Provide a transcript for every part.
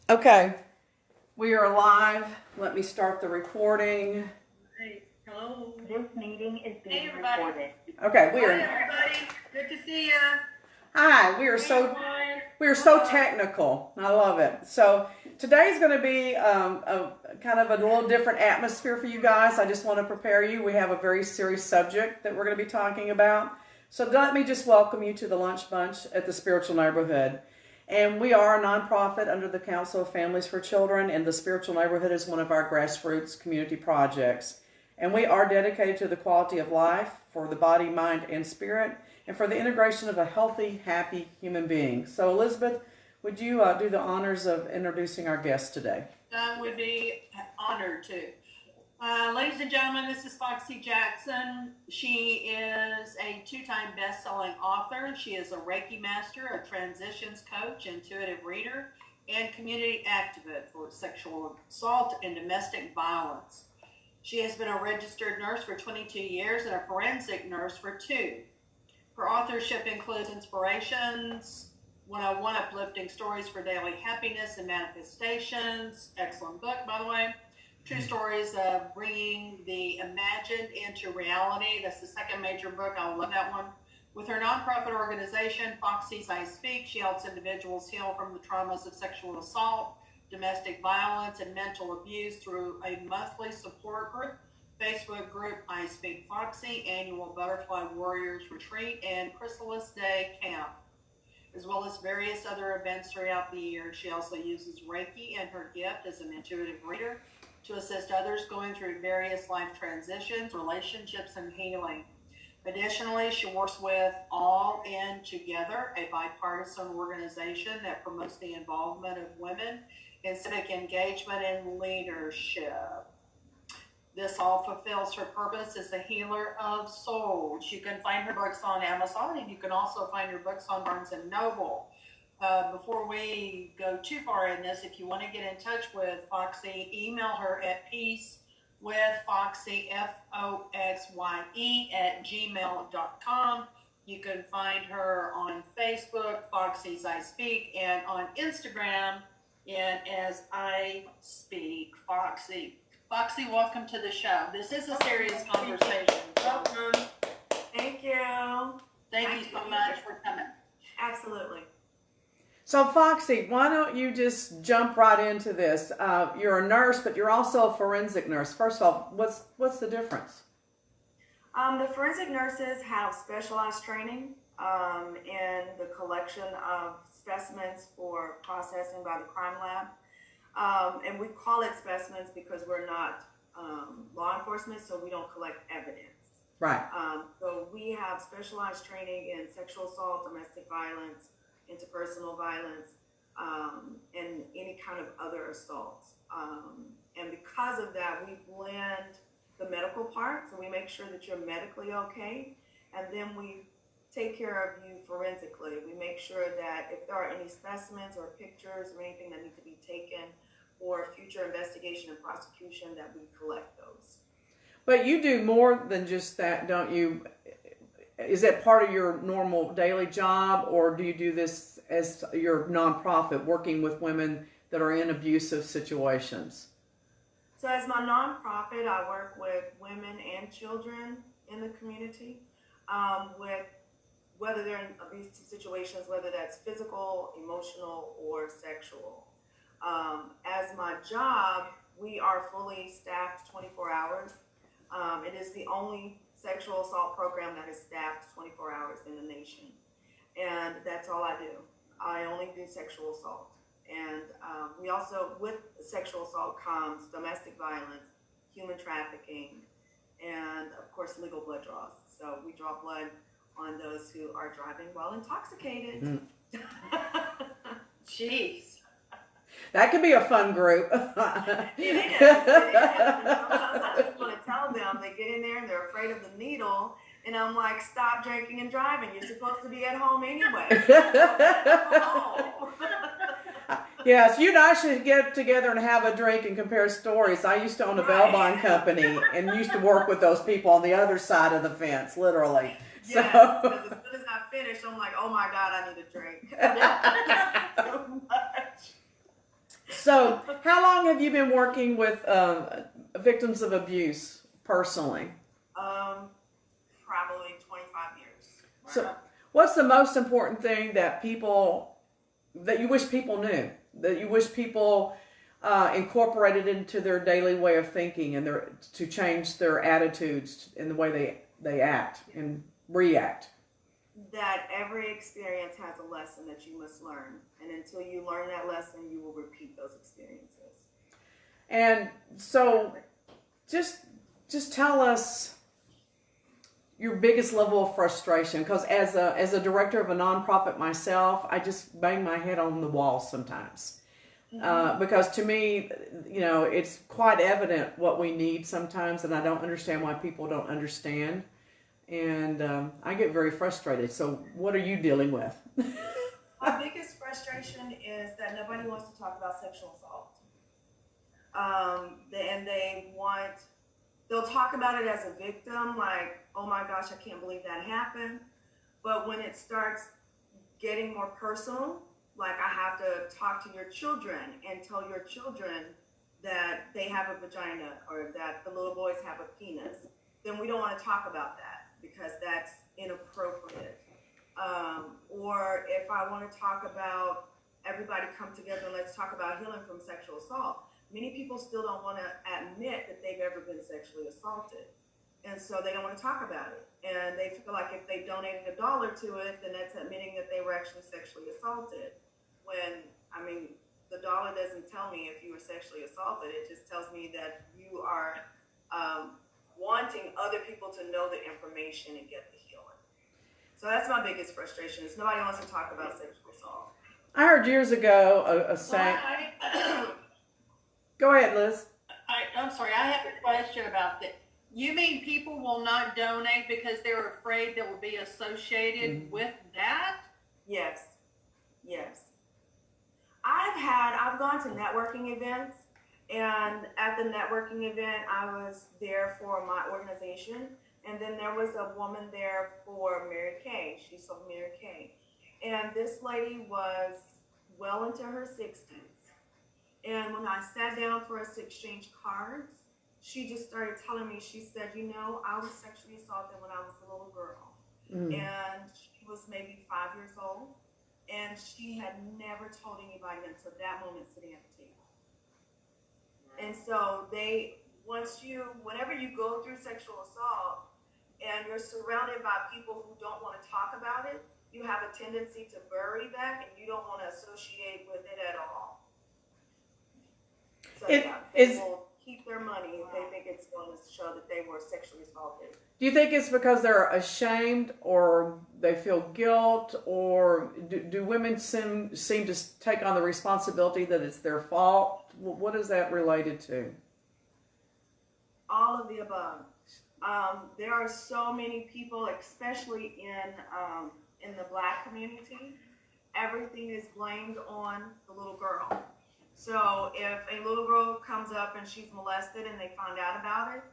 Okay, we are live. Let me start the recording. Hey, hello. This meeting is being everybody. recorded. Okay, we Hi, are. everybody. Good to see you. Hi, we are so technical. I love it. So today's going to be a kind of a little different atmosphere for you guys. I just want to prepare you. We have a very serious subject that we're going to be talking about. So let me just welcome you to the Lunch Bunch at the Spiritual Neighborhood. And we are a nonprofit under the Council of Families for Children, and the Spiritual Neighborhood is one of our grassroots community projects. And we are dedicated to the quality of life for the body, mind, and spirit, and for the integration of a healthy, happy human being. So, Elizabeth, would you do the honors of introducing our guest today? I would be honored to. Ladies and gentlemen, this is Foxy Jackson. She is a two-time best-selling author. She is a Reiki master, a transitions coach, intuitive reader, and community activist for sexual assault and domestic violence. She has been a registered nurse for 22 years and a forensic nurse for 2. Her authorship includes Inspirations, 101 Uplifting Stories for Daily Happiness and Manifestations. Excellent book, by the way. True Stories of Bringing the Imagined into Reality. That's the second major book. I love that one. With her nonprofit organization, Foxy's I Speak, she helps individuals heal from the traumas of sexual assault, domestic violence, and mental abuse through a monthly support group, Facebook group I Speak Foxy, annual Butterfly Warriors Retreat, and Chrysalis Day Camp, as well as various other events throughout the year. She also uses Reiki and her gift as an intuitive reader to assist others going through various life transitions, relationships, and healing. Additionally, she works with All In Together, a bipartisan organization that promotes the involvement of women in civic engagement and leadership. This all fulfills her purpose as a healer of souls. You can find her books on Amazon, and you can also find her books on Barnes & Noble. Before we go too far in this, if you want to get in touch with Foxy, email her at peacewithfoxy, FOXYE, @gmail.com. You can find her on Facebook, Foxy's I Speak, and on Instagram, and as I Speak Foxy. Foxy, welcome to the show. This is a serious conversation. Welcome. Thank you. Thank you so much for coming. Absolutely. So, Foxy, why don't you just jump right into this? You're a nurse, but you're also a forensic nurse. First of all, what's the difference? The forensic nurses have specialized training in the collection of specimens for processing by the crime lab. And we call it specimens because we're not law enforcement, so we don't collect evidence. Right. So we have specialized training in sexual assault, domestic violence, interpersonal violence, and any kind of other assaults. And because of that, we blend the medical part, so we make sure that you're medically okay, and then we take care of you forensically. We make sure that if there are any specimens or pictures or anything that need to be taken for future investigation and prosecution, that we collect those. But you do more than just that, don't you? Is that part of your normal daily job, or do you do this as your nonprofit, working with women that are in abusive situations? So as my nonprofit, I work with women and children in the community, with whether they're in abusive situations, whether that's physical, emotional, or sexual. As my job, we are fully staffed 24 hours. It is the only sexual assault program that is staffed 24 hours in the nation. And that's all I do. I only do sexual assault. And we also, with sexual assault comes domestic violence, human trafficking, and of course legal blood draws. So we draw blood on those who are driving while intoxicated. Jeez. That could be a fun group. It is. Sometimes I just want to tell them, they get in there and they're afraid of the needle. And I'm like, stop drinking and driving. You're supposed to be at home anyway. Yes, you and I should get together and have a drink and compare stories. I used to own a bail bond company and used to work with those people on the other side of the fence, literally. Yeah, So. because as soon as I finish, I'm like, oh my God, I need a drink. So much. So, how long have you been working with victims of abuse personally? Probably 25 years. So, what's the most important thing that you wish people knew, that you wish people incorporated into their daily way of thinking and to change their attitudes in the way they act and react? That every experience has a lesson that you must learn. And until you learn that lesson, you will repeat those experiences. And so, just tell us your biggest level of frustration, because as a director of a nonprofit myself, I just bang my head on the wall sometimes. Because to me, it's quite evident what we need sometimes, and I don't understand why people don't understand. And I get very frustrated. So what are you dealing with? My biggest frustration is that nobody wants to talk about sexual assault. They'll talk about it as a victim, like, oh my gosh, I can't believe that happened. But when it starts getting more personal, like I have to talk to your children and tell your children that they have a vagina or that the little boys have a penis, then we don't want to talk about that because that's inappropriate. Or if I want to talk about everybody come together and let's talk about healing from sexual assault, many people still don't want to admit that they've ever been sexually assaulted. And so they don't want to talk about it. And they feel like if they donated $1 to it, then that's admitting that they were actually sexually assaulted. When, the dollar doesn't tell me if you were sexually assaulted. It just tells me that you are wanting other people to know the information and get the healing. So that's my biggest frustration is nobody wants to talk about sexual assault. I heard years ago a saying. Go ahead, Liz. I'm sorry, I have a question about that. You mean people will not donate because they're afraid that will be associated with that? Yes. I've gone to networking events, and at the networking event, I was there for my organization, and then there was a woman there for Mary Kay. She sold Mary Kay. And this lady was well into her 60s. And when I sat down for us to exchange cards, she just started telling me, she said, I was sexually assaulted when I was a little girl. And she was maybe 5 years old. And she had never told anybody until that moment sitting at the table. And so whenever you go through sexual assault and you're surrounded by people who don't want to talk about it, you have a tendency to bury that and you don't want to associate with it at all. So they will keep their money if they think it's going to show that they were sexually assaulted. Do you think it's because they're ashamed or they feel guilt, or do women seem to take on the responsibility that it's their fault? What is that related to? All of the above. There are so many people, especially in the Black community, everything is blamed on the little girl. So if a little girl comes up and she's molested and they find out about it,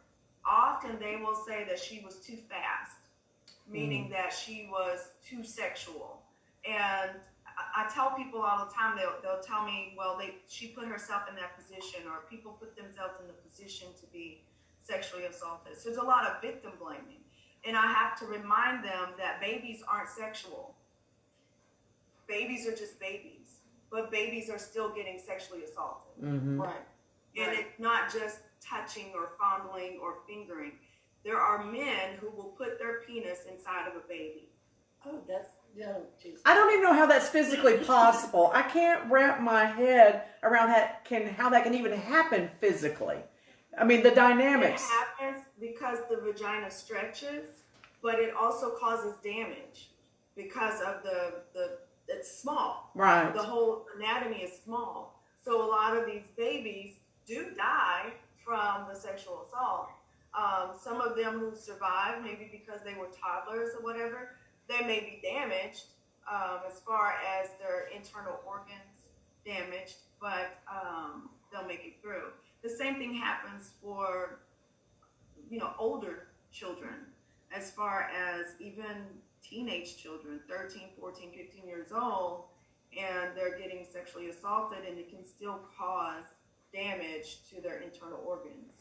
often they will say that she was too fast, meaning that she was too sexual. And I tell people all the time, they'll tell me, well, she put herself in that position, or people put themselves in the position to be sexually assaulted. So there's a lot of victim blaming. And I have to remind them that babies aren't sexual. Babies are just babies, but babies are still getting sexually assaulted. Right. And it's not just touching or fondling or fingering. There are men who will put their penis inside of a baby. Oh, Jesus. I don't even know how that's physically possible. I can't wrap my head around how that can even happen physically. The dynamics. It happens because the vagina stretches, but it also causes damage because of it's small. Right. The whole anatomy is small. So a lot of these babies do die from the sexual assault. Some of them who survive, maybe because they were toddlers or whatever, they may be damaged as far as their internal organs damaged, but they'll make it through. The same thing happens for, older children, as far as even teenage children, 13, 14, 15 years old, and they're getting sexually assaulted, and it can still cause damage to their internal organs.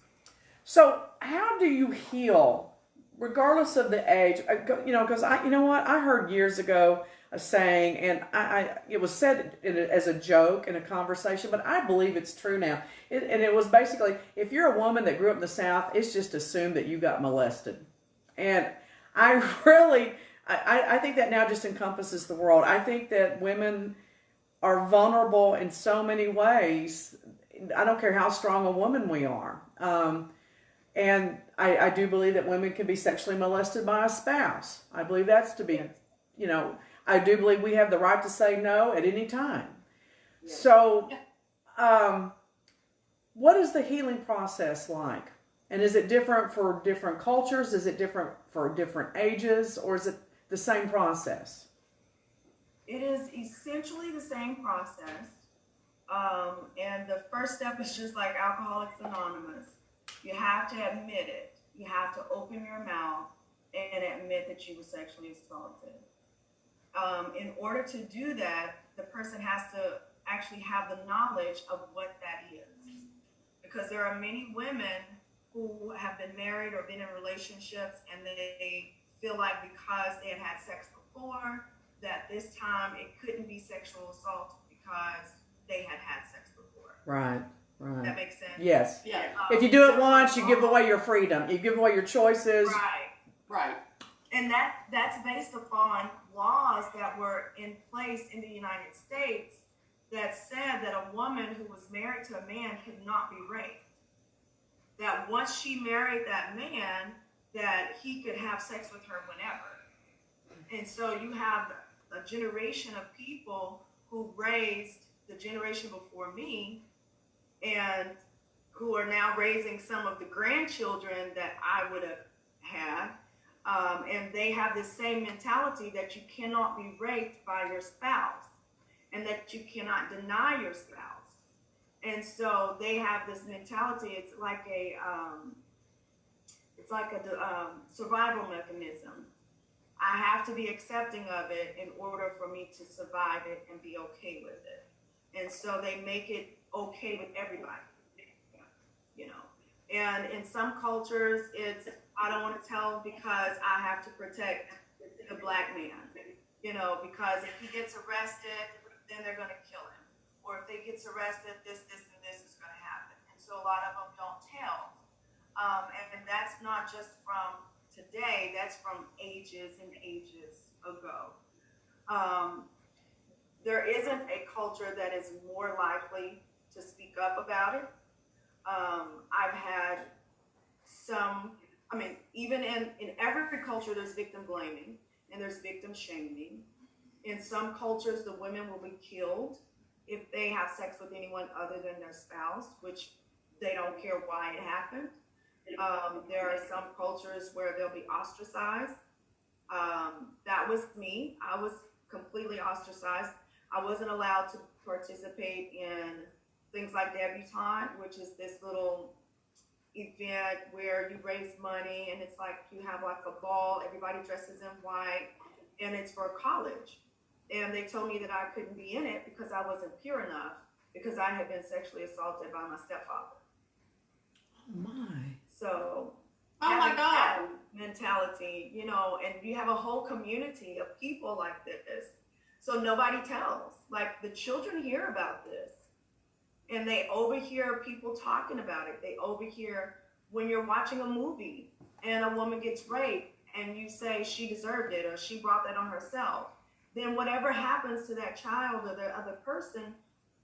So, how do you heal, regardless of the age? Because you know what, I heard years ago a saying, and it was said as a joke in a conversation, but I believe it's true now. And it was basically, if you're a woman that grew up in the South, it's just assumed that you got molested. And I think that now just encompasses the world. I think that women are vulnerable in so many ways. I don't care how strong a woman we are. And I do believe that women can be sexually molested by a spouse. I believe that's to be, I do believe we have the right to say no at any time. Yes. So, what is the healing process like? And is it different for different cultures? Is it different for different ages? Or is it the same process? It is essentially the same process. And the first step is just like Alcoholics Anonymous. You have to admit it. You have to open your mouth and admit that you were sexually assaulted. In order to do that, the person has to actually have the knowledge of what that is. Because there are many women who have been married or been in relationships, and they feel like because they had sex before, that this time it couldn't be sexual assault because they had sex before. Right, right. That makes sense? Yes. Yeah. If you do it once, you give away your freedom. You give away your choices. Right. Right. And that's based upon laws that were in place in the United States that said that a woman who was married to a man could not be raped. That once she married that man, that he could have sex with her whenever. And so you have a generation of people who raised the generation before me and who are now raising some of the grandchildren that I would have had. And they have this same mentality that you cannot be raped by your spouse and that you cannot deny your spouse. And so they have this mentality. It's like a survival mechanism. I have to be accepting of it in order for me to survive it and be okay with it. And so they make it okay with everybody, And in some cultures, it's, I don't want to tell because I have to protect the black man, because if he gets arrested, then they're going to kill him. Or if he gets arrested, this, and this is going to happen. And so a lot of them don't tell. And that's not just from today, that's from ages and ages ago. There isn't a culture that is more likely to speak up about it. I've had even in every culture, there's victim blaming and there's victim shaming. In some cultures, the women will be killed if they have sex with anyone other than their spouse, which they don't care why it happened. There are some cultures where they'll be ostracized. That was me. I was completely ostracized. I wasn't allowed to participate in things like debutante, which is this little event where you raise money and it's like you have like a ball, everybody dresses in white, and it's for college. And they told me that I couldn't be in it because I wasn't pure enough because I had been sexually assaulted by my stepfather. Oh my. So, oh my God, that mentality, and you have a whole community of people like this. So nobody tells. Like the children hear about this and they overhear people talking about it. They overhear when you're watching a movie and a woman gets raped and you say she deserved it or she brought that on herself. Then whatever happens to that child or the other person,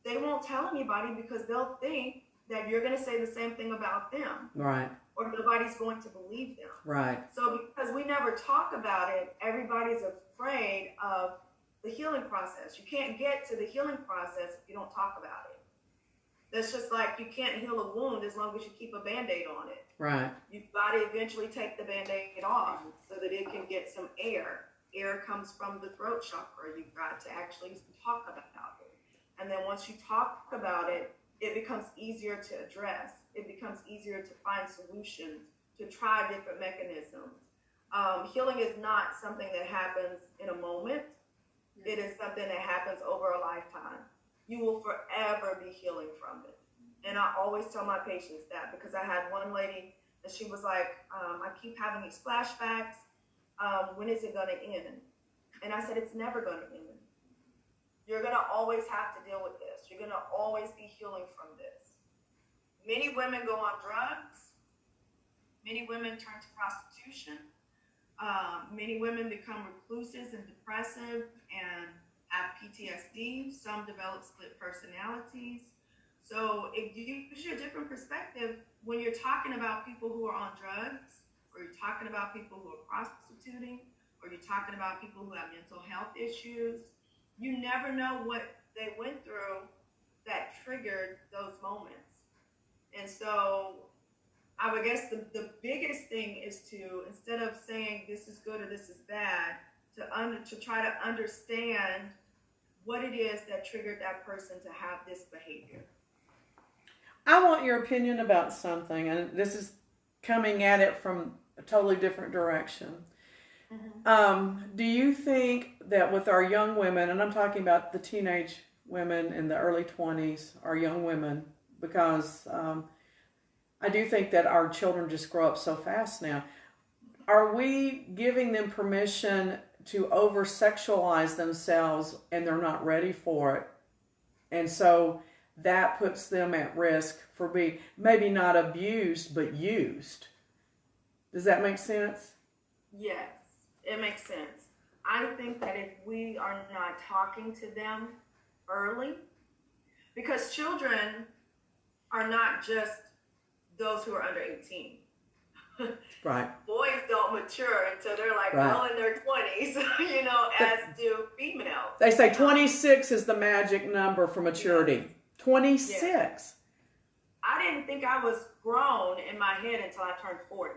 they won't tell anybody because they'll think that you're going to say the same thing about them. Right. Or nobody's going to believe them. Right. So because we never talk about it, everybody's afraid of the healing process. You can't get to the healing process if you don't talk about it. That's just like you can't heal a wound as long as you keep a Band-Aid on it. Right. You've got to eventually take the Band-Aid off so that it can get some air. Air comes from the throat chakra. You've got to actually talk about it. And then once you talk about it, it becomes easier to address. It becomes easier to find solutions, to try different mechanisms. Healing is not something that happens in a moment. It is something that happens over a lifetime. You will forever be healing from it. And I always tell my patients that, because I had one lady and she was like, I keep having these flashbacks. When is it going to end? And I said, it's never going to end. You're going to always have to deal with this. You're going to always be healing from this. Many women go on drugs. Many women turn to prostitution. Many women become recluses and depressive and have PTSD. Some develop split personalities. So it gives you a different perspective when you're talking about people who are on drugs, or you're talking about people who are prostituting, or you're talking about people who have mental health issues. You never know what they went through that triggered those moments. And so I would guess the biggest thing is to, instead of saying this is good or this is bad, to try to understand what it is that triggered that person to have this behavior. I want your opinion about something, and this is coming at it from a totally different direction. Mm-hmm. Do you think that with our young women, and I'm talking about the teenage women in the early 20s, our young women, because I do think that our children just grow up so fast now. Are we giving them permission to over-sexualize themselves and they're not ready for it? And so that puts them at risk for being maybe not abused, but used. Does that make sense? Yes, it makes sense. I think that if we are not talking to them early, because children are not just those who are under 18. Right. Boys don't mature until they're like well in their 20s, as do females. They say 26 is the magic number for maturity. Yeah. 26. Yeah. I didn't think I was grown in my head until I turned 40.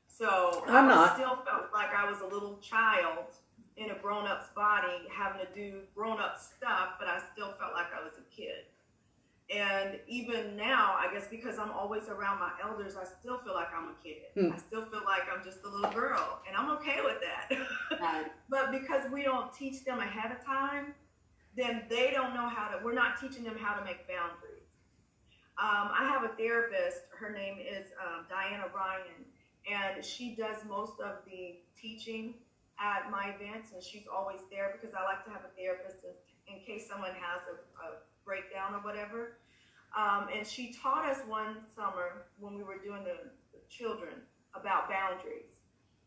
So I still felt like I was a little child in a grown-up's body having to do grown-up stuff, but I still felt like I was a kid. And even now, I guess because I'm always around my elders, I still feel like I'm a kid. I still feel like I'm just a little girl, and I'm okay with that. Right. But because we don't teach them ahead of time, then they don't know we're not teaching them how to make boundaries. I have a therapist, her name is Diane O'Brien, and she does most of the teaching at my events, and she's always there because I like to have a therapist in case someone has a breakdown or whatever. And she taught us one summer when we were doing the children about boundaries.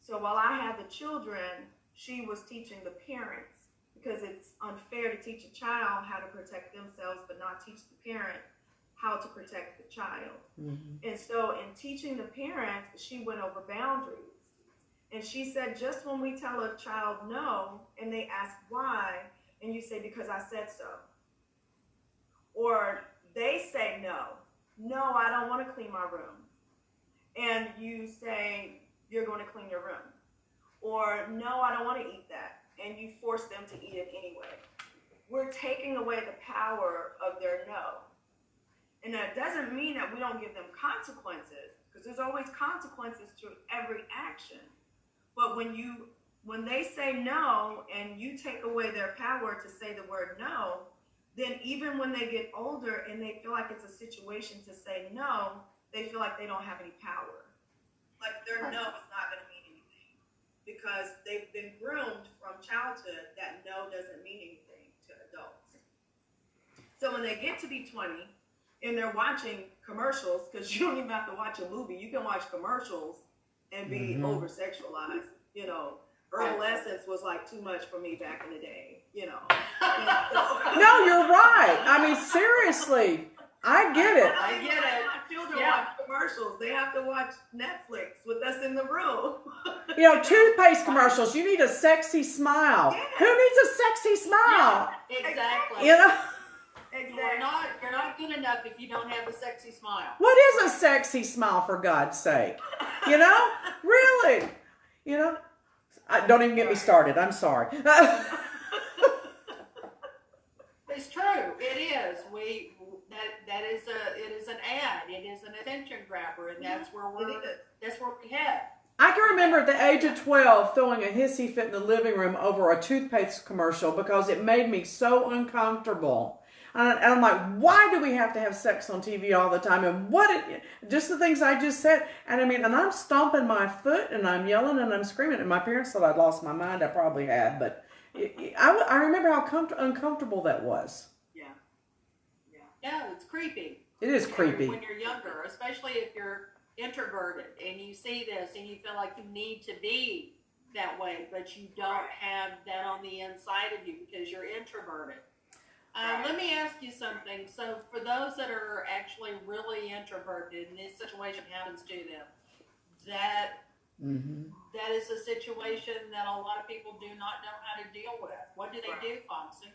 So while I had the children, she was teaching the parents, because it's unfair to teach a child how to protect themselves but not teach the parent how to protect the child. Mm-hmm. And so in teaching the parents, she went over boundaries. And she said, just when we tell a child no, and they ask why, and you say, because I said so. Or they say no, I don't want to clean my room. And you say, you're going to clean your room. Or no, I don't want to eat that. And you force them to eat it anyway. We're taking away the power of their no. And that doesn't mean that we don't give them consequences, because there's always consequences to every action. But when they say no and you take away their power to say the word no, then even when they get older and they feel like it's a situation to say no, they feel like they don't have any power. Like their no is not going to mean anything, because they've been groomed from childhood that no doesn't mean anything to adults. So when they get to be 20 and they're watching commercials, because you don't even have to watch a movie, you can watch commercials and be over-sexualized. Herbal Essence was like too much for me back in the day, No, you're right. I mean, seriously, I get it. I get it. Children watch commercials. They have to watch Netflix with us in the room. Toothpaste commercials. You need a sexy smile. Yeah. Who needs a sexy smile? Yeah, exactly. Exactly. You're not good enough if you don't have a sexy smile. What is a sexy smile, for God's sake? Really? Don't even get me started. I'm sorry. It's true. It is. It is an ad. It is an attention grabber, and that's where we head. I can remember at the age of 12 throwing a hissy fit in the living room over a toothpaste commercial because it made me so uncomfortable. And I'm like, why do we have to have sex on TV all the time? And just the things I just said. And I mean, and I'm stomping my foot and I'm yelling and I'm screaming. And my parents thought I'd lost my mind. I probably had, but I remember how uncomfortable that was. Yeah, it's creepy. It is creepy. When you're younger, especially if you're introverted and you see this and you feel like you need to be that way, but you don't have that on the inside of you because you're introverted. Let me ask you something. So for those that are actually really introverted and this situation happens to them, that is a situation that a lot of people do not know how to deal with. What do they do, Foxy?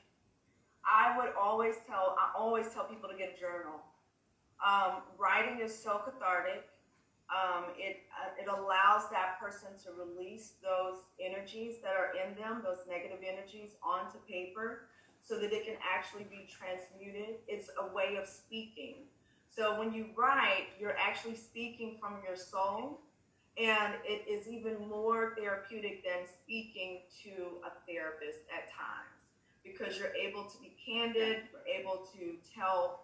I always tell people to get a journal. Writing is so cathartic. It allows that person to release those energies that are in them, those negative energies, onto paper so that it can actually be transmuted. It's a way of speaking. So when you write, you're actually speaking from your soul, and it is even more therapeutic than speaking to a therapist at times, because you're able to be candid, you're able to tell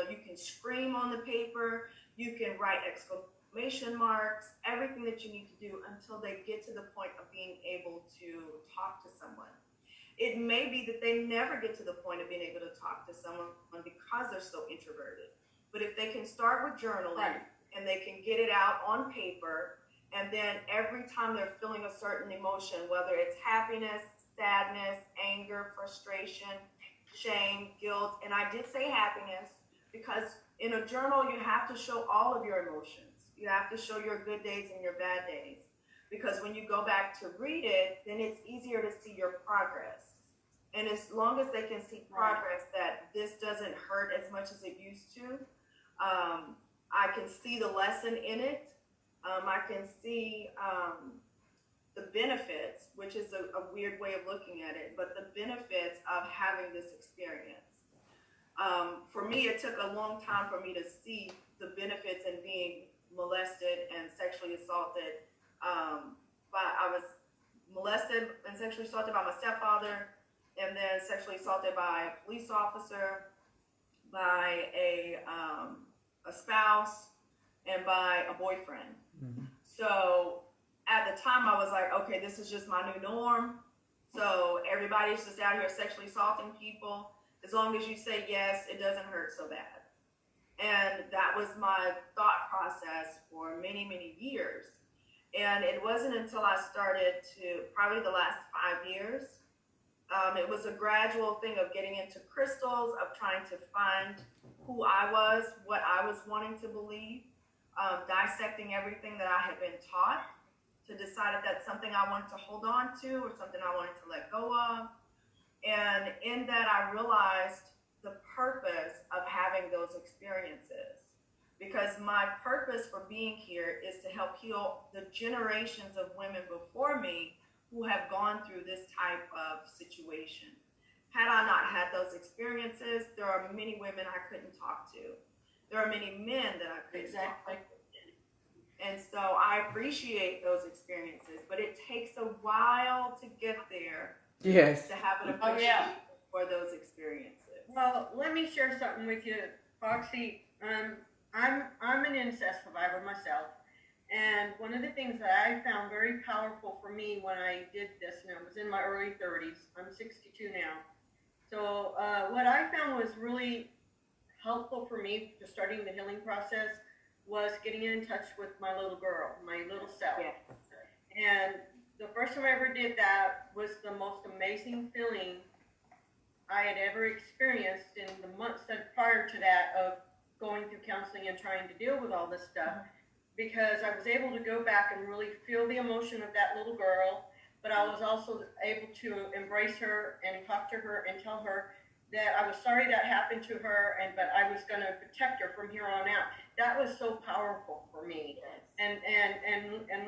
you can scream on the paper, you can write exclamation marks, everything that you need to do until they get to the point of being able to talk to someone. It may be that they never get to the point of being able to talk to someone because they're so introverted. But if they can start with journaling and they can get it out on paper, and then every time they're feeling a certain emotion, whether it's happiness, sadness, anger, frustration, shame, guilt, and I did say happiness because in a journal you have to show all of your emotions. You have to show your good days and your bad days, because when you go back to read it, then it's easier to see your progress. And as long as they can see progress, that this doesn't hurt as much as it used to, I can see the lesson in it. I can see the benefits, which is a weird way of looking at it, but the benefits of having this experience. For me, it took a long time for me to see the benefits in being molested and sexually assaulted. I was molested and sexually assaulted by my stepfather, and then sexually assaulted by a police officer, by a spouse, and by a boyfriend. So at the time I was like, okay, this is just my new norm. So everybody's just out here sexually assaulting people. As long as you say yes, it doesn't hurt so bad. And that was my thought process for many, many years. And it wasn't until I started probably the last 5 years, it was a gradual thing of getting into crystals, of trying to find who I was, what I was wanting to believe, dissecting everything that I had been taught to decide if that's something I wanted to hold on to or something I wanted to let go of. And in that, I realized the purpose of having those experiences, because my purpose for being here is to help heal the generations of women before me who have gone through this type of situation. Had I not had those experiences, there are many women I couldn't talk to. There are many men that I couldn't talk to. And so I appreciate those experiences, but it takes a while to get there. Yes. To have an appreciation for those experiences. Well, let me share something with you, Foxy. I'm an incest survivor myself, and one of the things that I found very powerful for me when I did this, and I was in my early 30s. I'm 62 now. So what I found was really helpful for me to starting the healing process was getting in touch with my little girl, my little self. Yeah. And the first time I ever did that was the most amazing feeling I had ever experienced in the months prior to that of going through counseling and trying to deal with all this stuff, because I was able to go back and really feel the emotion of that little girl, but I was also able to embrace her and talk to her and tell her that I was sorry that happened to her, but I was going to protect her from here on out. That was so powerful for me, and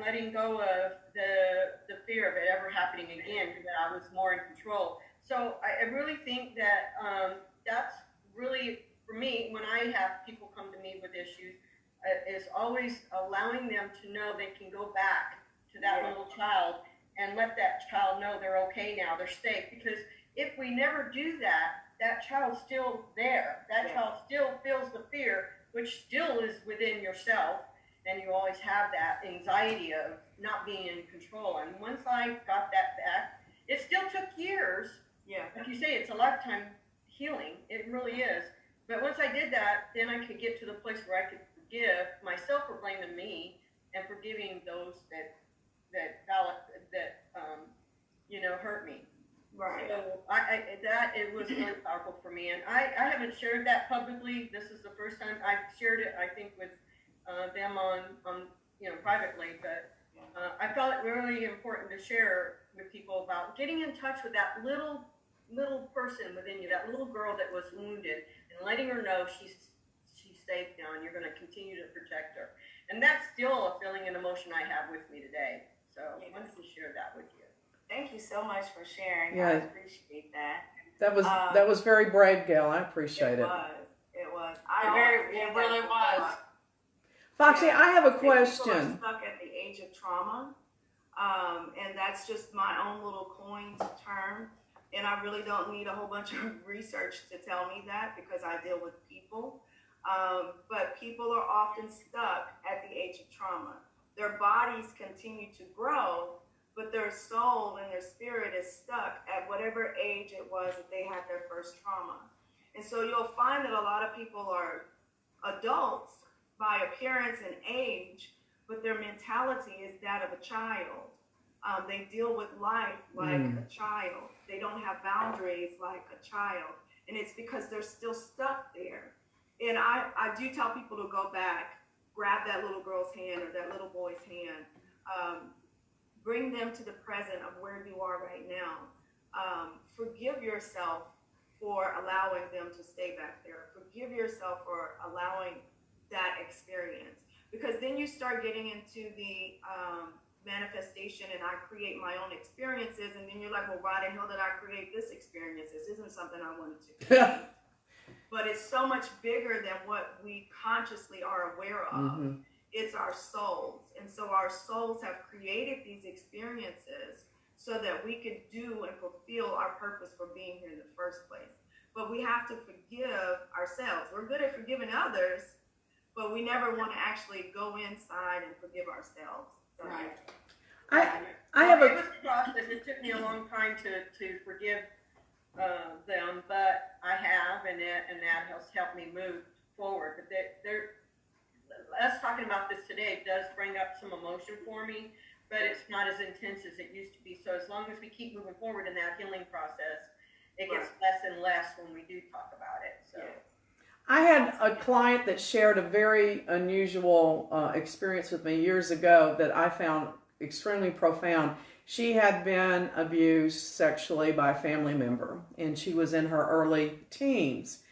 letting go of the fear of it ever happening again, that I was more in control. So I really think that that's really, for me, when I have people come to me with issues, is always allowing them to know they can go back to that little child and let that child know they're okay now, they're safe. Because if we never do that, that child's still there. That child still feels the fear, which still is within yourself. And you always have that anxiety of not being in control. And once I got that back, it still took years. Yeah. Like you say, it's a lifetime healing. It really is. But once I did that, then I could get to the place where I could forgive myself for blaming me and forgiving those that hurt me. Right. So it was really powerful for me. And I haven't shared that publicly. This is the first time I've shared it, I think, with them on privately, but I felt it really important to share with people about getting in touch with that little person within you, that little girl that was wounded, and letting her know she's safe now, and you're going to continue to protect her. And that's still a feeling and emotion I have with me today. So I wanted to share that with you. Thank you so much for sharing. Yeah. I appreciate that. That was very brave, Gail. I appreciate it. It was. It really was. Foxy, I have a People are question. stuck at the age of trauma, and that's just my own little coined term. And I really don't need a whole bunch of research to tell me that, because I deal with people. But people are often stuck at the age of trauma. Their bodies continue to grow, but their soul and their spirit is stuck at whatever age it was that they had their first trauma. And so you'll find that a lot of people are adults by appearance and age, but their mentality is that of a child. They deal with life like a child. They don't have boundaries like a child. And it's because they're still stuck there. And I do tell people to go back, grab that little girl's hand or that little boy's hand, bring them to the present of where you are right now. Forgive yourself for allowing them to stay back there. Forgive yourself for allowing that experience, because then you start getting into the manifestation, and I create my own experiences, and then you're like, well, why the hell did I create this experience? This isn't something I wanted to create. But it's so much bigger than what we consciously are aware of. It's our souls. And so our souls have created these experiences so that we could do and fulfill our purpose for being here in the first place. But we have to forgive ourselves. We're good at forgiving others, but we never want to actually go inside and forgive ourselves. So, Right. I have It a was a process. It took me a long time to forgive them, but I have, and that has helped me move forward. But us talking about this today does bring up some emotion for me, but it's not as intense as it used to be. So as long as we keep moving forward in that healing process, it gets less and less when we do talk about it. So. I had a client that shared a very unusual experience with me years ago that I found extremely profound. She had been abused sexually by a family member, and she was in her early teens.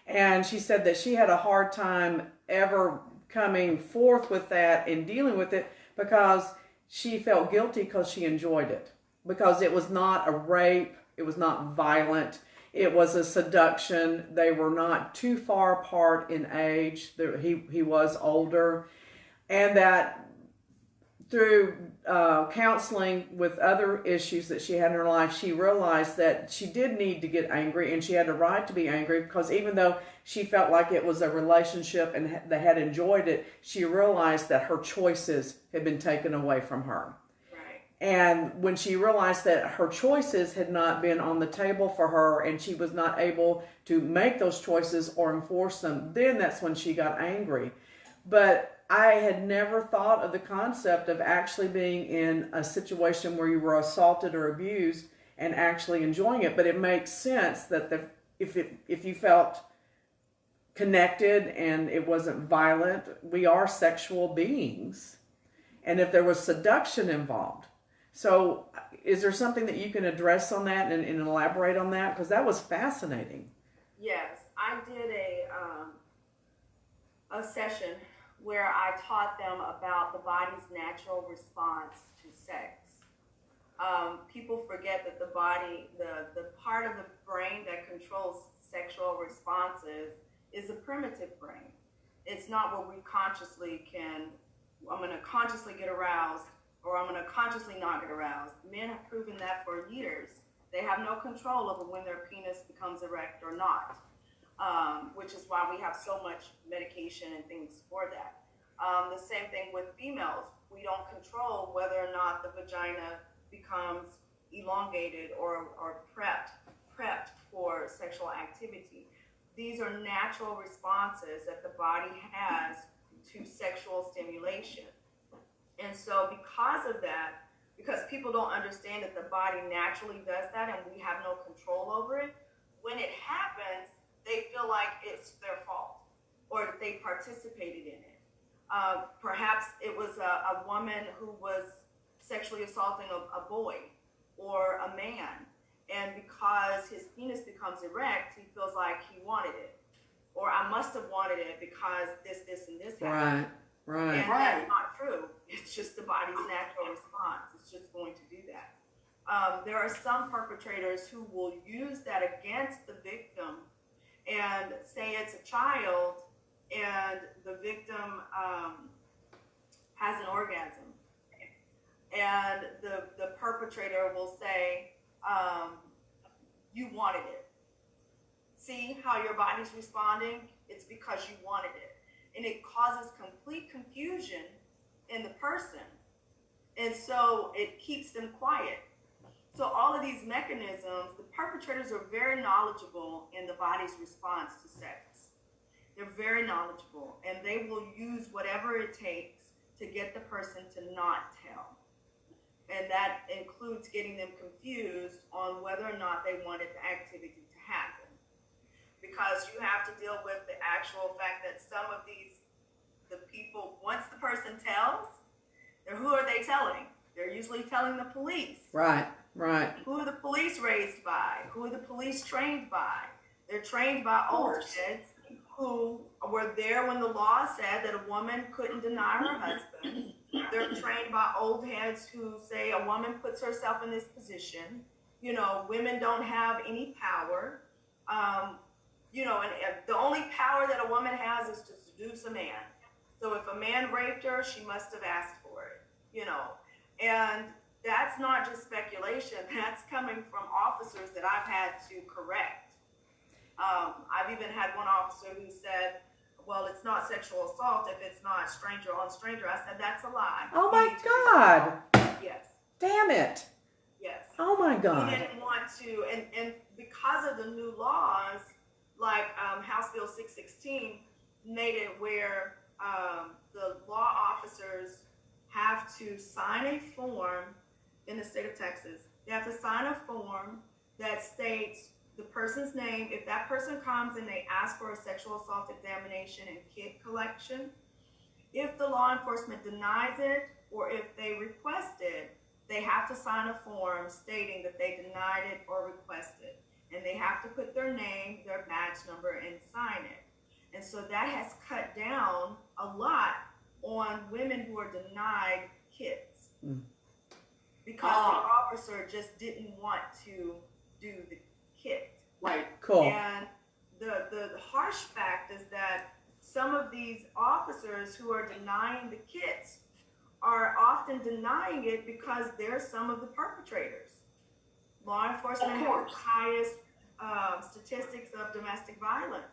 And she said that she had a hard time ever coming forth with that and dealing with it, because she felt guilty because she enjoyed it. Because it was not a rape, it was not violent, it was a seduction. They were not too far apart in age. He was older. And that through counseling with other issues that she had in her life, she realized that she did need to get angry, and she had a right to be angry, because even though she felt like it was a relationship and they had enjoyed it, she realized that her choices had been taken away from her. right. And when she realized that her choices had not been on the table for her, and she was not able to make those choices or enforce them, then that's when she got angry. But I had never thought of the concept of actually being in a situation where you were assaulted or abused and actually enjoying it. But it makes sense that if you felt connected and it wasn't violent, we are sexual beings. And if there was seduction involved. So is there something that you can address on that and elaborate on that? Because that was fascinating. Yes, I did a session where I taught them about the body's natural response to sex. People forget that the body, the part of the brain that controls sexual responses is a primitive brain. It's not where we consciously I'm going to consciously get aroused or I'm going to consciously not get aroused. Men have proven that for years. They have no control over when their penis becomes erect or not, which is why we have so much medication and things for that. The same thing with females. We don't control whether or not the vagina becomes elongated or prepped for sexual activity. These are natural responses that the body has to sexual stimulation. And so because of that, because people don't understand that the body naturally does that and we have no control over it, when it happens, they feel like it's their fault or that they participated in it. Perhaps it was a woman who was sexually assaulting a boy or a man, and because his penis becomes erect, he feels like he wanted it, or I must have wanted it because this, and this happened. Right. And that's not true. It's just the body's natural response. It's just going to do that. There are some perpetrators who will use that against the victim and say it's a child and the victim has an orgasm. And the perpetrator will say, you wanted it. See how your body's responding? It's because you wanted it. And it causes complete confusion in the person. And so it keeps them quiet. So all of these mechanisms, the perpetrators are very knowledgeable in the body's response to sex. They're very knowledgeable, and they will use whatever it takes to get the person to not tell. And that includes getting them confused on whether or not they wanted the activity to happen. Because you have to deal with the actual fact that some of the people, once the person tells, who are they telling? They're usually telling the police. Right. Who are the police raised by? Who are the police trained by? They're trained by old heads who were there when the law said that a woman couldn't deny her husband. They're trained by old heads who say a woman puts herself in this position. You know, women don't have any power. You know, and the only power that a woman has is to seduce a man. So if a man raped her, she must have asked for it, you know. And that's not just speculation. That's coming from officers that I've had to correct. I've even had one officer who said, well, it's not sexual assault if it's not stranger on stranger. I said, that's a lie. Oh my God. Yes. Damn it. Yes. Oh my God. He didn't want to, and because of the new laws, like House Bill 616 made it where the law officers have to sign a form in the state of Texas. They have to sign a form that states the person's name. If that person comes and they ask for a sexual assault examination and kit collection, if the law enforcement denies it or if they request it, they have to sign a form stating that they denied it or requested. And they have to put their name, their badge number, and sign it. And so that has cut down a lot on women who are denied kits. Because the officer just didn't want to do the kit. Right. Cool. And the harsh fact is that some of these officers who are denying the kits are often denying it because they're some of the perpetrators. Law enforcement has the highest statistics of domestic violence.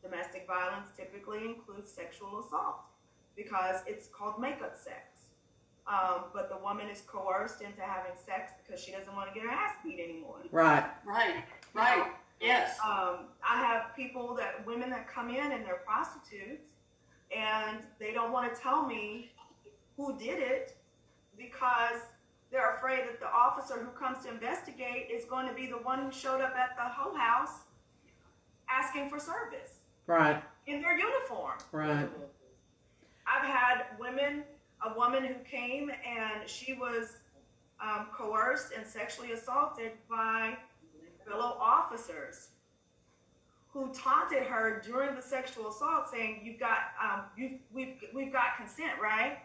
Domestic violence typically includes sexual assault because it's called makeup sex. But the woman is coerced into having sex because she doesn't want to get her ass beat anymore. Right. Yes. I have women that come in and they're prostitutes and they don't want to tell me who did it because they're afraid that the officer who comes to investigate is going to be the one who showed up at the hoe house asking for service. Right. In their uniform. Right. I've had a woman who came and she was coerced and sexually assaulted by fellow officers who taunted her during the sexual assault saying, we've got consent, right?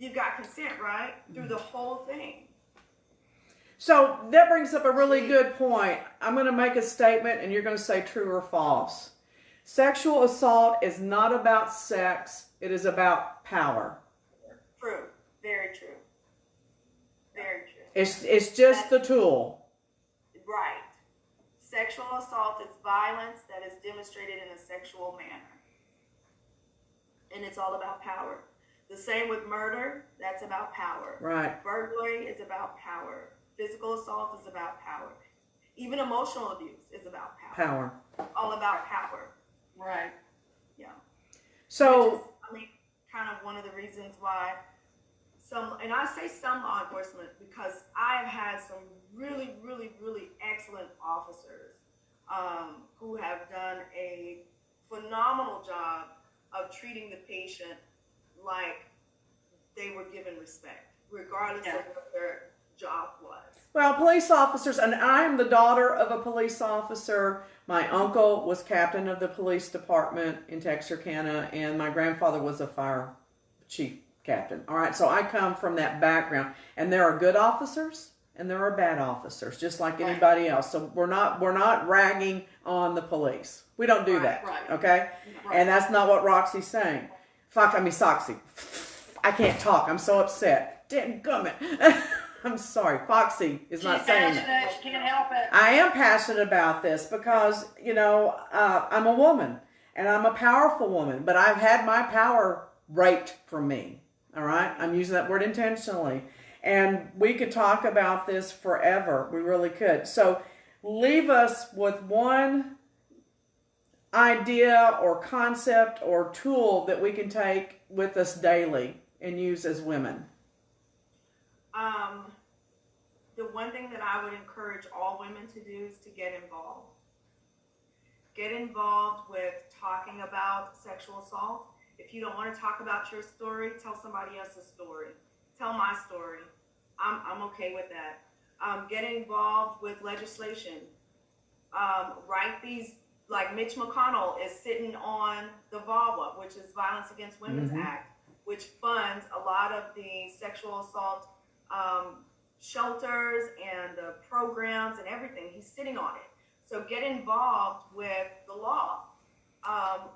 You've got consent, right? Through the whole thing. So that brings up a really good point. I'm going to make a statement and you're going to say true or false. Sexual assault is not about sex. It is about power. True. Very true. It's just the tool. Right. Sexual assault is violence that is demonstrated in a sexual manner. And it's all about power. The same with murder, that's about power. Right. Burglary is about power. Physical assault is about power. Even emotional abuse is about power. All about power. Right. Yeah. So, Which is, I mean, kind of one of the reasons why and I say some law enforcement because I've had some really, really, really excellent officers who have done a phenomenal job of treating the patient like they were given respect, regardless of what their job was. well, police officers, and I'm the daughter of a police officer. My uncle was captain of the police department in Texarkana, and my grandfather was a fire chief captain. All right, so I come from that background, and there are good officers and there are bad officers, just like anybody else. So we're not ragging on the police. We don't do that. Right. Okay, and that's not what Roxy's saying. Soxy. I can't talk. I'm so upset. Dadgummit. I'm sorry. Foxy is not saying that. She can't help it. I am passionate about this because, I'm a woman and I'm a powerful woman, but I've had my power raped from me. All right. I'm using that word intentionally. And we could talk about this forever. We really could. So leave us with one idea or concept or tool that we can take with us daily and use as women. The one thing that I would encourage all women to do is to get involved. Get involved with talking about sexual assault. If you don't want to talk about your story, tell somebody else's story. Tell my story. I'm okay with that. Get involved with legislation. Write these, like Mitch McConnell is sitting on the VAWA, which is Violence Against Women's Act, which funds a lot of the sexual assault shelters and the programs and everything. He's sitting on it. So get involved with the law.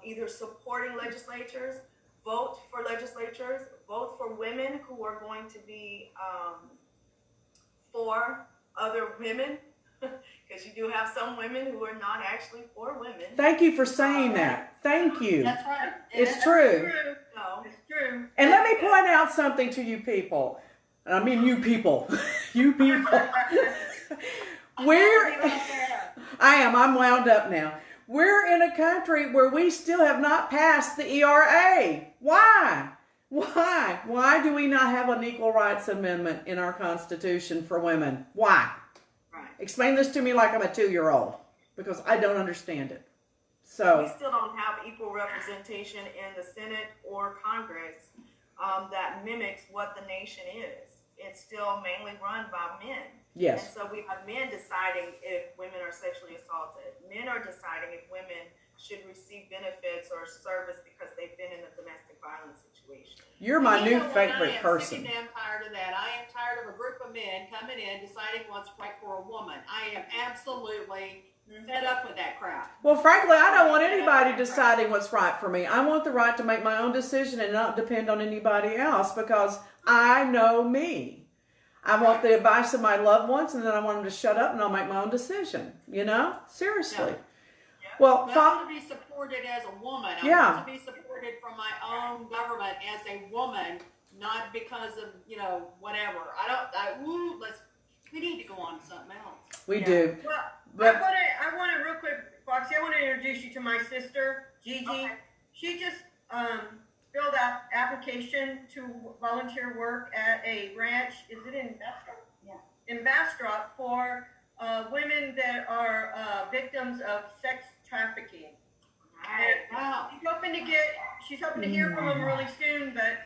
Either supporting legislatures, vote for legislatures, vote for women who are going to be for other women, because you do have some women who are not actually for women. Thank you for saying that. Thank you. That's right. It's true. No. It's true. And let me point out something to you people. And I mean you people. You people. I'm wound up now. We're in a country where we still have not passed the ERA. Why? Why do we not have an equal rights amendment in our Constitution for women? Why? Right. Explain this to me like I'm a 2-year-old, because I don't understand it. So we still don't have equal representation in the Senate or Congress that mimics what the nation is. It's still mainly run by men. yes. And so we have men deciding if women are sexually assaulted. Men are deciding if women should receive benefits or service because they've been in a domestic violence situation. You're my new I favorite am person. sick and damn tired of that. I am tired of a group of men coming in deciding what's right for a woman. I am absolutely fed up with that crap. Well, frankly, I don't want anybody deciding what's right for me. I want the right to make my own decision and not depend on anybody else, because I know me. I want the advice of my loved ones, and then I want them to shut up, and I'll make my own decision. Seriously. Yeah. Well, I want to be supported as a woman. I want to be supported from my own government as a woman, not because of, whatever. We need to go on to something else. we do. Well, But I want to real quick, Foxy, I want to introduce you to my sister, Gigi. Okay. She just filled out application to volunteer work at a ranch. Is it in Bastrop? Yeah. In Bastrop for women that are victims of sex trafficking. Right. Wow. She's hoping to hear from them really soon. But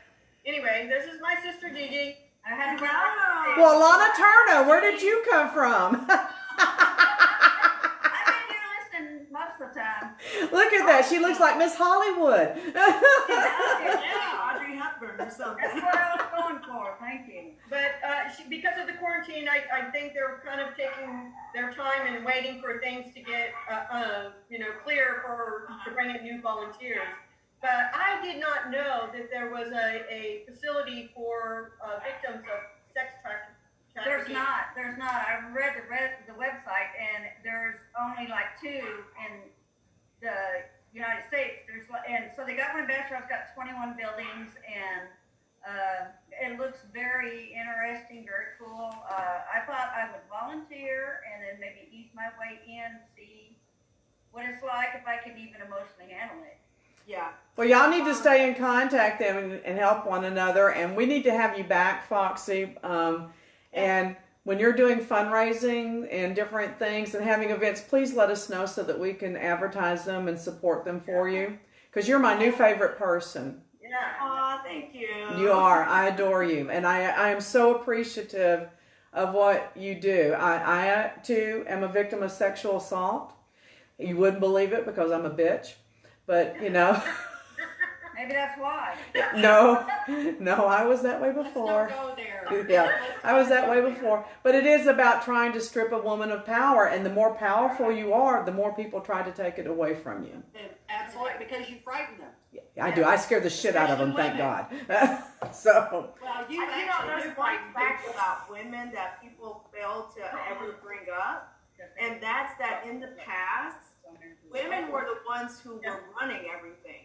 anyway, this is my sister, Gigi. well, Lana Turner, where did you come from? I've been here listening most of the time. Look at that. She looks like Miss Hollywood. Audrey Hepburn or something. That's what I was going for. Thank you. But because of the quarantine, I think they're kind of taking their time and waiting for things to get clear to bring in new volunteers. But I did not know that there was a facility for victims of sex There's not. I read the website, and there's only like 2 in the United States. And so they got one in Bastrop, it's got 21 buildings, and it looks very interesting, very cool. I thought I would volunteer and then maybe ease my way in, see what it's like, if I could even emotionally handle it. Yeah. Well, y'all need to stay in contact and help one another, and we need to have you back, Foxy. And when you're doing fundraising and different things and having events, please let us know so that we can advertise them and support them for you. Because you're my new favorite person. Yeah. Aw, thank you. You are. I adore you. And I am so appreciative of what you do. I too, am a victim of sexual assault. You wouldn't believe it because I'm a bitch. But, you know. Maybe that's why. No, I was that way Let's before. not go there. Yeah, I was that way before. But it is about trying to strip a woman of power. And the more powerful you are, the more people try to take it away from you. Absolutely, because you frighten them. I do. I scare the shit out of them, thank God. So, Well, you I think actually do there's one frighten fact people. about women that people fail to ever bring up, and that's that in the past, women were the ones who were running everything.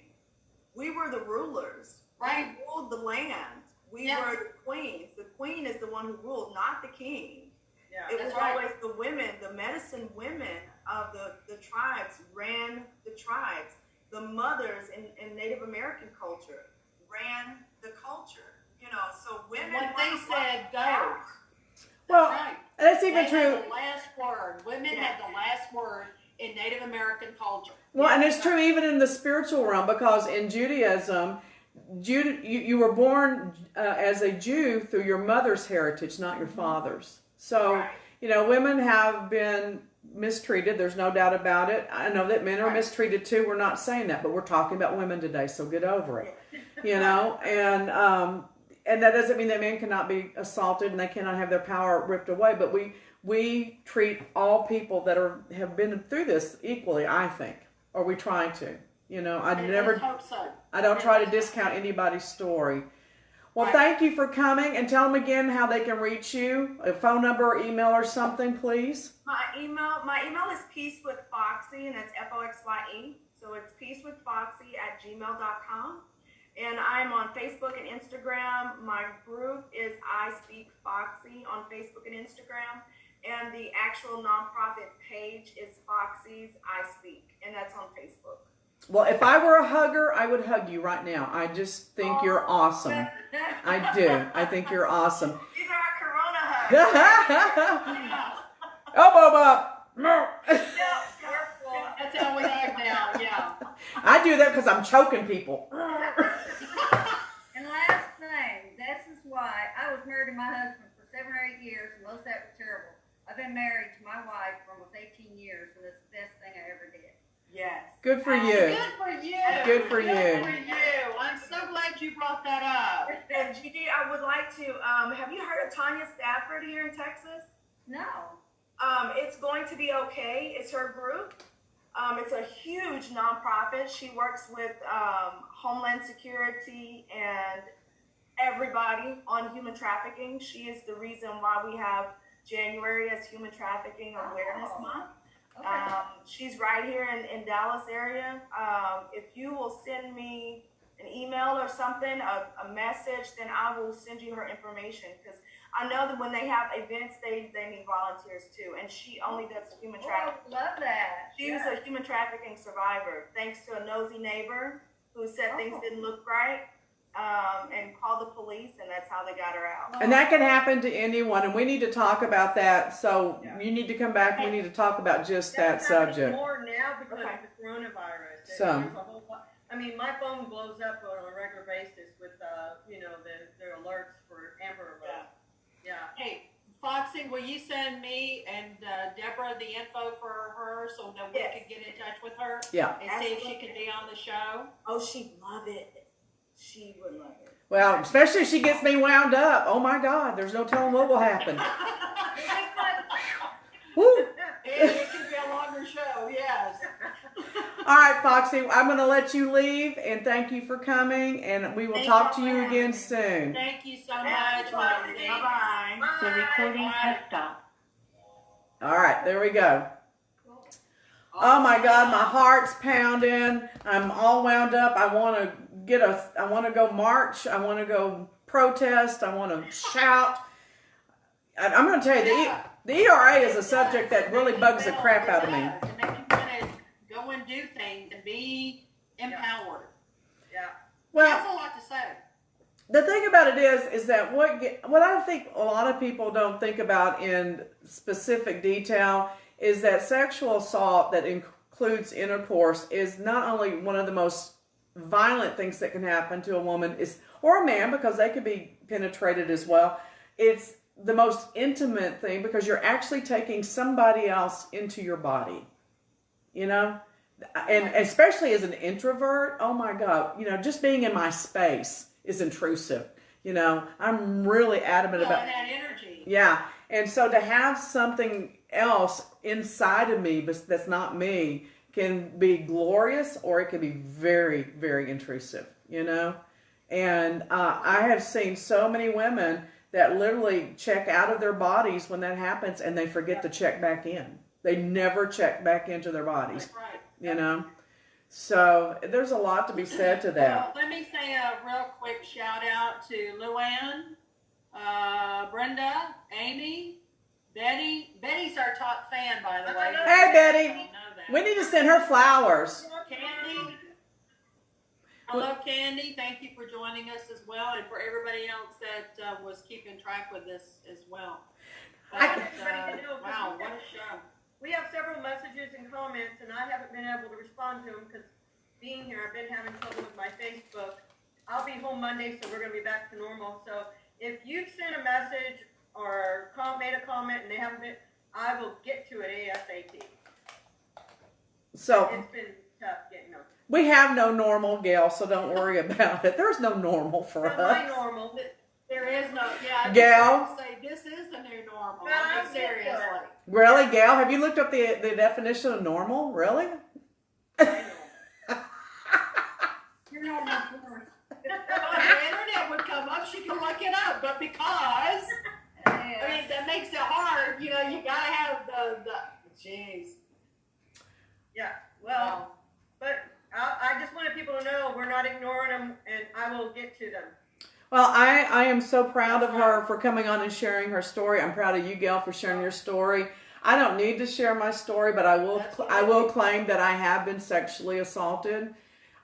We were the rulers. Right. We ruled the land. We Yeah. were the queens. The queen is the one who ruled, not the king. Yeah. It was That's right. always the women, the medicine women of the tribes ran the tribes. The mothers in Native American culture ran the culture. You know, so women. What they said goes. well, That's right. that's They even had true. the last word. Women had the last word in Native American culture. Well, and it's true even in the spiritual realm, because in Judaism, you were born as a Jew through your mother's heritage, not your father's. So, Right. you know, women have been mistreated. There's no doubt about it. I know that men are Right. mistreated too. We're not saying that, but we're talking about women today, so get over it. You know, and that doesn't mean that men cannot be assaulted and they cannot have their power ripped away, but we treat all people that have been through this equally, I think, or we try to. You know, I Hope so. don't try to discount anybody's story. Well, Right. thank you for coming, and tell them again how they can reach you, a phone number or email or something, please. My email is peacewithfoxy, and that's FOXYE. So it's peacewithfoxy@gmail.com. And I'm on Facebook and Instagram. My group is I Speak Foxy on Facebook and Instagram. And the actual nonprofit page is Foxy's I Speak, and that's on Facebook. Well, if I were a hugger, I would hug you right now. I just think you're awesome. I do. I think you're awesome. These are our Corona hugs. Yeah. Elbow up. That's how we act now. Yeah. I do that because I'm choking people. And last thing, this is why I was married to my husband for 7 or 8 years, and most of that was terrible. I've been married to my wife for almost 18 years, and it's the best thing I ever did. Yes. Good for you. Good for you. Good for Good you. for you. I'm so glad you brought that up. And Gigi, I would like to, have you heard of Tanya Stafford here in Texas? No. It's Going to Be Okay. It's her group. It's a huge nonprofit. She works with Homeland Security and everybody on human trafficking. She is the reason why we have January as Human Trafficking Awareness Month. Okay. She's right here in Dallas area. If you will send me an email or something, a message, then I will send you her information, because I know that when they have events, they need volunteers too. And she only does human trafficking. Love that. She was a human trafficking survivor, thanks to a nosy neighbor who said things didn't look right, and called the police, and that's how they got her out. And that can happen to anyone, and we need to talk about that. So you need to come back. We need to talk about just that That's happening subject. more now because Okay. of the coronavirus. So. There's a whole lot. I mean, my phone blows up on a regular basis with, the alerts for Amber Alert. Yeah. Hey, Foxy, will you send me and Deborah the info for her so that we Yes. can get in touch with her Yeah. and see if she can be on the show? Oh, she'd love it. She would love it. Well, especially if she gets me wound up. Oh my God, there's no telling what will happen. Woo. It can be a longer show, yes. All right, Foxy, I'm going to let you leave, and thank you for coming, and we will Thank talk you to you for again having me. soon. Thank you so much, Foxy. Bye-bye. Bye. The recording has stopped. All right, there we go. Oh my God, my heart's pounding. I'm all wound up. I want to go march. I want to go protest. I want to shout. I'm going to tell you, the ERA is a subject that really bugs the crap out of me. It makes you want to go and do things and be empowered. Yeah. Well, That's a lot to say. the thing about it is that what I think a lot of people don't think about in specific detail is that sexual assault that includes intercourse is not only one of the most violent things that can happen to a woman or a man, because they could be penetrated as well. It's the most intimate thing because you're actually taking somebody else into your body, you know? And especially as an introvert, oh my God, just being in my space is intrusive. I'm really adamant about that energy. Yeah. And so to have something else inside of me but that's not me can be glorious, or it can be very, very intrusive, And I have seen so many women that literally check out of their bodies when that happens, and they forget to check back in. They never check back into their bodies, That's right. So there's a lot to be said to that. Well, let me say a real quick shout out to Luann, Brenda, Amy, Betty. Betty's our top fan, by the way. Hey, Betty. I know that. We need to send her flowers. Candy. Hello, Candy. Thank you for joining us as well, and for everybody else that was keeping track with this as well. I want everybody to know, Wow, what a show. we have several messages and comments, and I haven't been able to respond to them because being here, I've been having trouble with my Facebook. I'll be home Monday, so we're going to be back to normal. So if you've sent a message or made a comment and they haven't been, I will get to it ASAP. So It's been tough getting them. we have no normal, Gail, so don't worry about it. There's no normal for For my us. normal, There is no, I just Gail? have to say, this is the new normal. Well, I I'll mean, get to it. seriously. Really, Gail? Have you looked up the definition of normal? Really? Your normal porn. Well, if the internet would come up, she can look it up, but because, I mean, that makes it hard, you gotta have the jeez. yeah, well, but I just wanted people to know we're not ignoring them, and I will get to them. Well, I am so proud of her for coming on and sharing her story. I'm proud of you, Gail, for sharing your story. I don't need to share my story, but I will claim that I have been sexually assaulted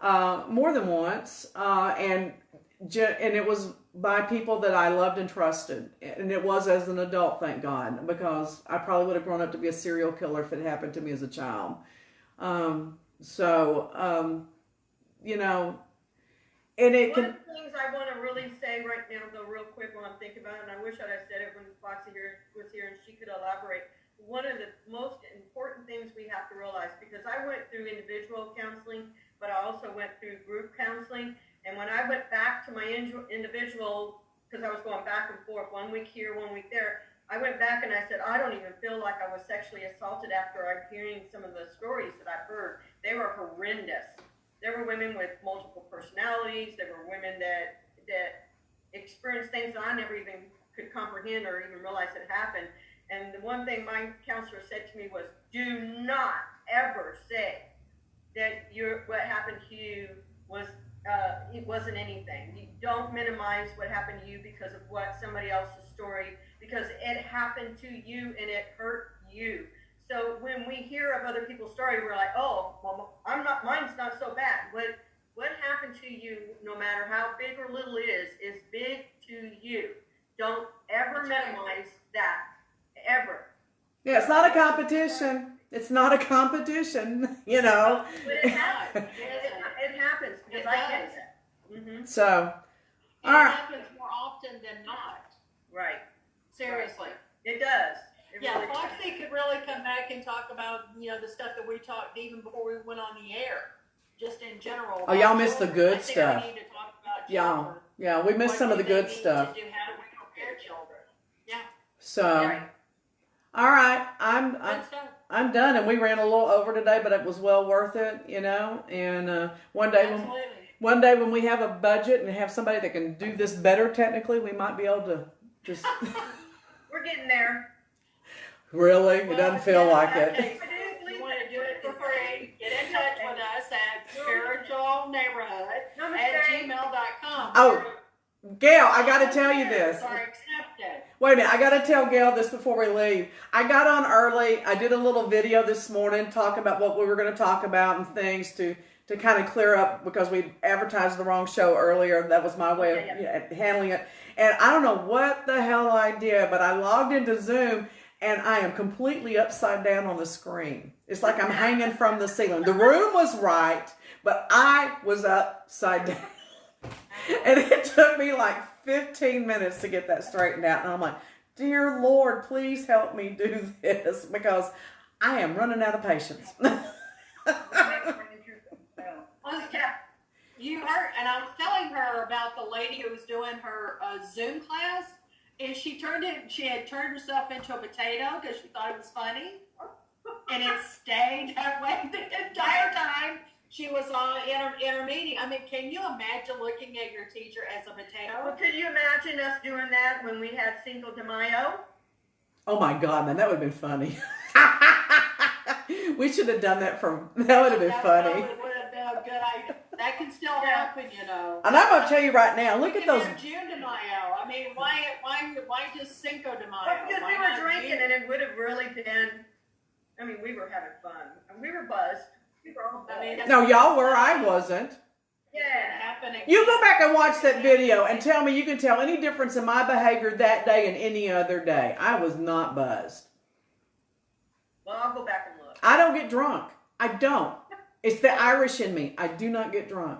more than once, and it was by people that I loved and trusted, and it was as an adult, thank God, because I probably would have grown up to be a serial killer if it happened to me as a child. And it One can. of the things I want to really say right now, though, real quick while I'm thinking about it, and I wish I'd have said it when Foxy was here and she could elaborate. One of the most important things we have to realize, because I went through individual counseling, but I also went through group counseling. And when I went back to my individual, because I was going back and forth, 1 week here, 1 week there, I went back and I said, I don't even feel like I was sexually assaulted after I'm hearing some of the stories that I've heard. They were horrendous. There were women with multiple personalities. There were women that experienced things that I never even could comprehend or even realize had happened. And the one thing my counselor said to me was, do not ever say that what happened to you was it wasn't anything. You don't minimize what happened to you because of what somebody else's story, because it happened to you and it hurt you. So when we hear of other people's story, we're like, oh, well, mine's not so bad. What happened to you, no matter how big or little it is big to you. Don't ever minimize that, ever. Yeah, it's not a competition. It's not a competition, But it happens. It happens because I get it. Mm-hmm. So, It all right. happens more often than not. Right. Seriously. It does. It Yeah, really does. Foxy could really come back and talk about, the stuff that we talked even before we went on the air, just in general. Oh, y'all missed the good I think stuff. we need to talk about Yeah, children. yeah, we missed What some of do the they good need stuff. to do? How do we prepare children? Yeah, So, Right. all right, good stuff. I'm done, and we ran a little over today, but it was well worth it, And one day when we have a budget and have somebody that can do this better technically, we might be able to just We're getting there. Really? It doesn't feel like it. Okay, if you want to do it for free, get in touch with us at spiritualneighborhood@gmail.com. Oh, Gail, I got to tell you this. Are accepted. Wait a minute, I got to tell Gail this before we leave. I got on early. I did a little video this morning talking about what we were going to talk about and things to kind of clear up because we advertised the wrong show earlier. That was my way of handling it. And I don't know what the hell I did, but I logged into Zoom and I am completely upside down on the screen. It's like I'm hanging from the ceiling. The room was right, but I was upside down. And it took me like 15 minutes to get that straightened out. And I'm like, dear Lord, please help me do this because I am running out of patience. You heard, and I was telling her about the lady who was doing her Zoom class, and she had turned herself into a potato because she thought it was funny, and it stayed that way the entire time she was in her meeting. I mean, can you imagine looking at your teacher as a potato? Well, could you imagine us doing that when we had Cinco de Mayo? Oh my God, man, that would have been funny. We should have done that that would have been funny. That would have been a good idea. That can still happen, you know. And I'm going to tell you right now, look at those. June de Mayo. I mean, why just Cinco de Mayo? Well, because Why we were not drinking June? and it would have really been, I mean, we were having fun. And we were buzzed. We were all buzzed. I mean, No, y'all were, I wasn't. Yeah. You go back and watch that video and tell me you can tell any difference in my behavior that day and any other day. I was not buzzed. Well, I'll go back and look. I don't get drunk. I don't. It's the Irish in me. I do not get drunk.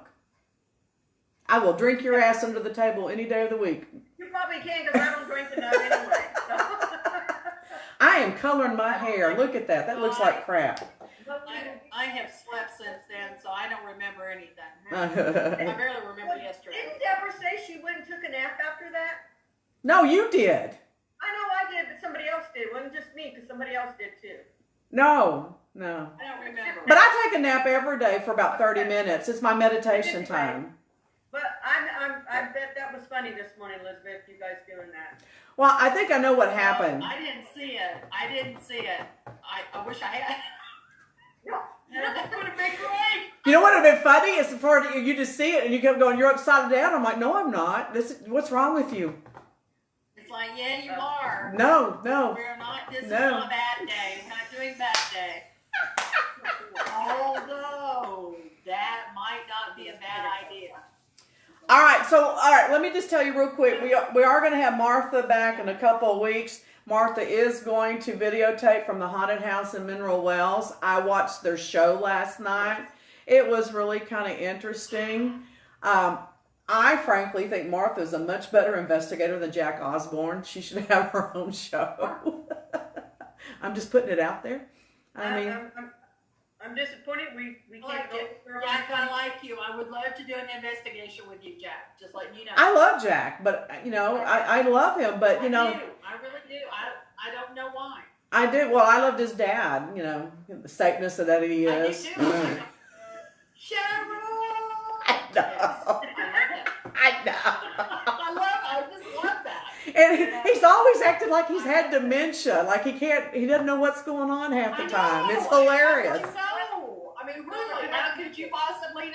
I will drink your ass under the table any day of the week. You probably can because I don't drink enough anyway. So. I am coloring my hair. Look at that. That looks like crap. I have slept since then, so I don't remember anything. I No, barely remember yesterday. Didn't Deborah say she went and took a nap after that? you did. I know I did, but somebody else did. It wasn't just me because somebody else did too. No. I don't remember. But I take a nap every day for about 30 minutes. It's my meditation time. But I bet that was funny this morning, Elizabeth, you guys doing that. Well, I think I know what happened. I didn't see it. I wish I had. That would have been great. You know what would have been funny? Is for you to see it and you kept going, you're upside down. I'm like, no, I'm not. What's wrong with you? It's like, yeah, you are. No. We're not. This is not bad day. We're not doing bad day. Although that might not be a bad idea. All right, let me just tell you real quick. We are going to have Martha back in a couple of weeks. Martha is going to videotape from the haunted house in Mineral Wells. I watched their show last night. It was really kind of interesting. I frankly think Martha is a much better investigator than Jack Osborne. She should have her own show. I'm just putting it out there. I'm disappointed we can't go through. Jack, I like you. I would love to do an investigation with you, Jack. Just letting you know. I love Jack, but I love him, but I really do. I don't know why. I do. Well, I loved his dad. The Satanist that he is. I do too. Cheryl. I know. Yes, I know. I just love that. And he's always acting like he's had dementia, like he doesn't know what's going on half the time. It's hilarious. No, I mean, really, how could you possibly know?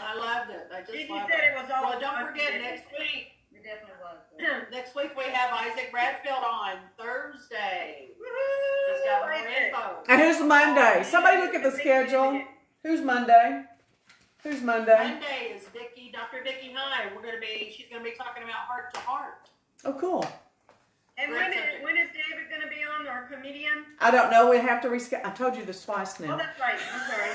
I loved it. I just loved said it. it was all. Well, don't forget next week. It definitely was. Next week we have Isaac Bradfield on Thursday. Woohoo! Just got more info. And who's Monday? Somebody look at the schedule. Who's Monday? Monday is Dr. Vicki High. She's gonna be talking about heart to heart. Oh, cool. And when is David going to be on, our comedian? I don't know. We have to reschedule. I told you this twice Oh, now. that's right. I'm sorry.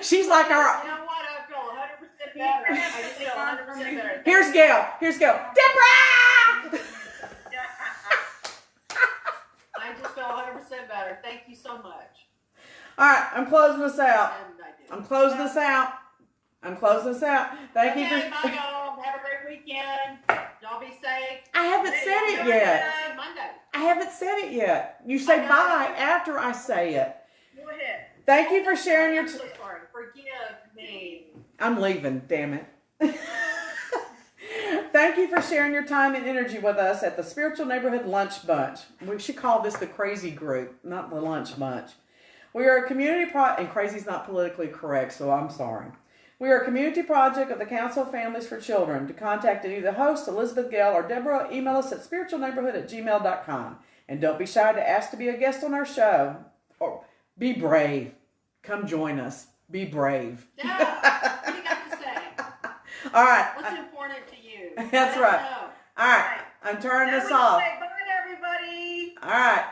She's like our. You know what? I feel 100% better. I just feel 100% better. Here's Gail. Deborah! I just feel 100% better. Thank you so much. All right, I'm closing this out. And I do. I'm closing this out. Thank you Okay, for. bye y'all. Have a great weekend. Y'all be safe. I haven't said it yet. See you Monday. I haven't said it yet. You say bye after I say it. Go ahead. Thank you for sharing your. I'm so sorry. Forgive me. I'm leaving. Damn it. thank you for sharing your time and energy with us at the Spiritual Neighborhood Lunch Bunch. We should call this the Crazy Group, not the Lunch Bunch. We are a community and crazy's not politically correct, so I'm sorry. We are a community project of the Council of Families for Children. To contact either the host, Elizabeth Gale, or Deborah, email us at spiritualneighborhood@gmail.com. And don't be shy to ask to be a guest on our show. Or be brave. Come join us. Be brave. Yeah, what do you got to say? All right. What's important to you? That's Let us right. know. All right. I'm turning Now this we can off. say bye, everybody. All right.